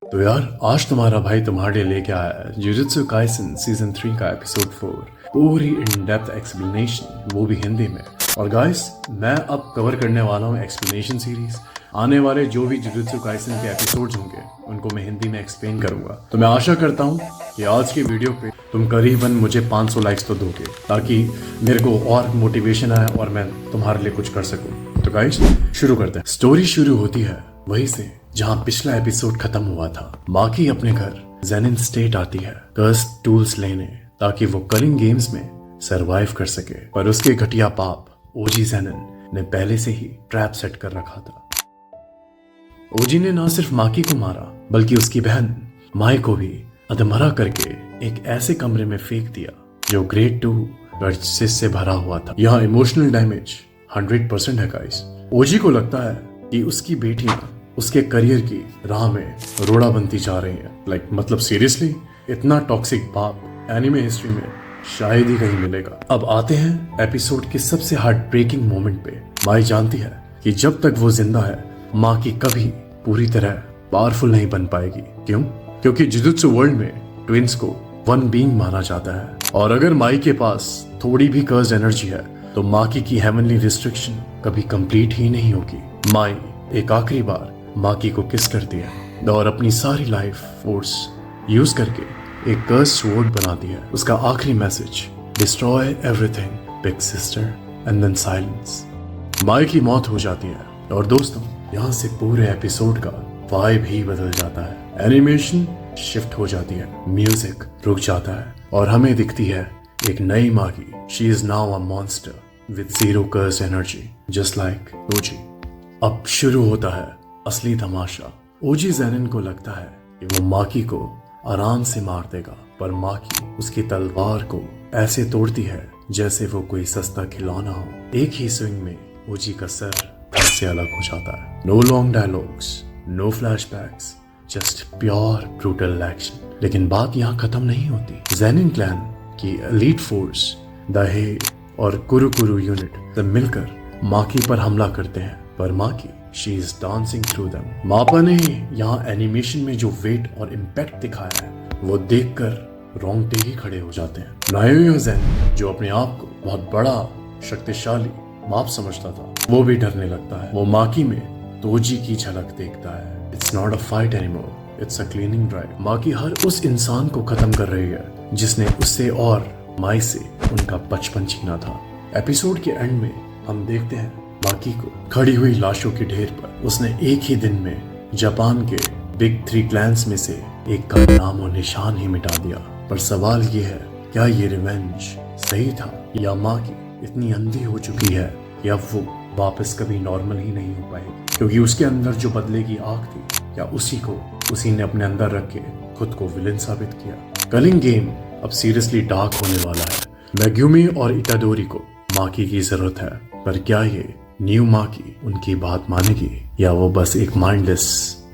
तो यार आज तुम्हारा भाई तुम्हारे लिए लेके आया है जुजुत्सु काइसन सीजन 3 का एपिसोड 4। पूरी इन डेप्थ एक्सप्लेनेशन, वो भी हिंदी में। और गाइस मैं अब कवर करने वाला हूँ एक्सप्लेनेशन सीरीज। आने वाले जो भी जुजुत्सु काइसन के एपिसोड्स होंगे उनको मैं हिंदी में एक्सप्लेन करूंगा। तो मैं आशा करता हूँ कि आज की वीडियो पे तुम करीबन मुझे 500 लाइक्स तो दोगे, ताकि मेरे को और मोटिवेशन आए और मैं तुम्हारे लिए कुछ कर सकूं। तो गाइस शुरू करते हैं। स्टोरी शुरू होती है वहीं से जहां पिछला एपिसोड खत्म हुआ था। माकी अपने घर जेनिन स्टेट आती है कर्स्ड टूल्स लेने, ताकि वो कलिंग गेम्स में सरवाइव कर सके। पर उसके घटिया पाप ओजी जेनिन ने पहले से ही ट्रैप सेट कर रखा था। ओजी ने न सिर्फ माकी को मारा बल्कि उसकी बहन माई को भी अधमरा करके एक ऐसे कमरे में फेंक दिया जो ग्रेड 2 कर्सेस से भरा हुआ था। यहाँ इमोशनल डैमेज 100% है गाइस। ओजी को लगता है कि उसकी बेटियां उसके करियर की राह में रोड़ा बनती जा रही हैं। मतलब सीरियसली इतना टॉक्सिक बाप एनिमे हिस्ट्री में शायद ही कहीं मिलेगा। अब आते हैं एपिसोड के सबसे हार्ट ब्रेकिंग मोमेंट पे। माई जानती है कि जब तक वो जिंदा है माँ की कभी पूरी तरह पावरफुल नहीं बन पाएगी। क्यों? क्योंकि जुजुत्सु वर्ल्ड में ट्विंस को वन बीइंग माना जाता है, और अगर माई के पास थोड़ी भी कर्स्ड एनर्जी है तो माकी की हेवनली रिस्ट्रिक्शन कभी कंप्लीट ही नहीं होगी। माई एक आखिरी बार माकी को किस करती है और अपनी सारी लाइफ फोर्स यूज करके एक कर्स्ड स्वॉर्ड बनाती है। उसका आखिरी message, destroy everything big sister and then silence. Mai की मौत हो जाती है और दोस्तों यहाँ से पूरे एपिसोड का वाइब ही बदल जाता है। एनिमेशन शिफ्ट हो जाती है, म्यूजिक रुक जाता है और हमें दिखती है एक नई Maki. She is now a monster with zero cursed energy just like Toji. अब शुरू होता है असली तमाशा। ओजी जेनिन को लगता है कि वो माकी को आराम से मार देगा, पर माकी उसकी तलवार को ऐसे तोड़ती है जैसे वो कोई सस्ता खिलौना हो। एक ही स्विंग में ओजी का सर धड़ से अलग हो जाता है। No long dialogues, no flashbacks, just pure brutal action. लेकिन बात यहाँ खत्म नहीं होती। जेनिन क्लैन की एलीट फोर्स दहे और कुरुकुरु यूनिट सब मिलकर माकी पर हमला करते हैं, पर Maki she is dancing through them. मापा ने यहाँ एनिमेशन में जो वेट और इम्पैक्ट दिखाया है वो देखकर रोंगटे ही खड़े हो जाते हैं। नायोयो जेन जो अपने आप को बहुत बड़ा शक्तिशाली माप समझता था, वो भी डरने लगता है। वो माकी में तोजी की झलक देखता है। It's not a fight anymore, it's a cleaning drive. Maki हर उस इंसान को खत्म कर रही है जिसने उससे और माई से उनका बचपन छीना था। एपिसोड के एंड में हम देखते हैं माकी को खड़ी हुई लाशों के ढेर पर। उसने एक ही दिन में जापान के बिग 3 क्लैंस में से एक का नाम और निशान ही मिटा दिया। पर सवाल ये है, क्या ये रिवेंज सही था, या माकी इतनी अंधी हो चुकी है कि अब वो वापस कभी नॉर्मल ही नहीं हो पाएगी? क्योंकि उसके अंदर जो बदले की आग थी, या उसी ने अपने अंदर रख के खुद को विलन साबित किया? कलिंग गेम अब सीरियसली डार्क होने वाला है। मेग्युमी और इटाडोरी को माकी की जरूरत है, पर क्या ये न्यू माकी उनकी बात मानेगी, या वो बस एक माइंडलेस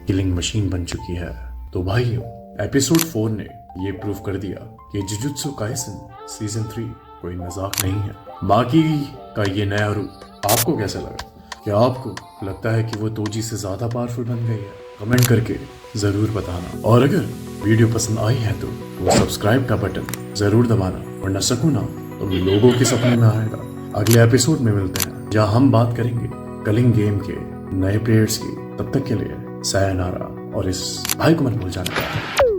किलिंग मशीन बन चुकी है? तो भाइयों, एपिसोड 4 ने ये प्रूव कर दिया कि जुजुत्सु काइसन सीजन 3 कोई मजाक नहीं है। माकी का ये नया रूप आपको कैसा लगा? क्या आपको लगता है कि वो तोजी से ज्यादा पावरफुल बन गई है? कमेंट करके जरूर बताना। और अगर वीडियो पसंद आई है तो वो सब्सक्राइब का बटन जरूर दबाना, वरना सकूना तो लोगों के सपने में आएगा। अगले एपिसोड में मिलते हैं जहां हम बात करेंगे कलिंग गेम के नए प्लेयर्स की। तब तक के लिए सायोनारा, और इस भाई को मत भूल जाना।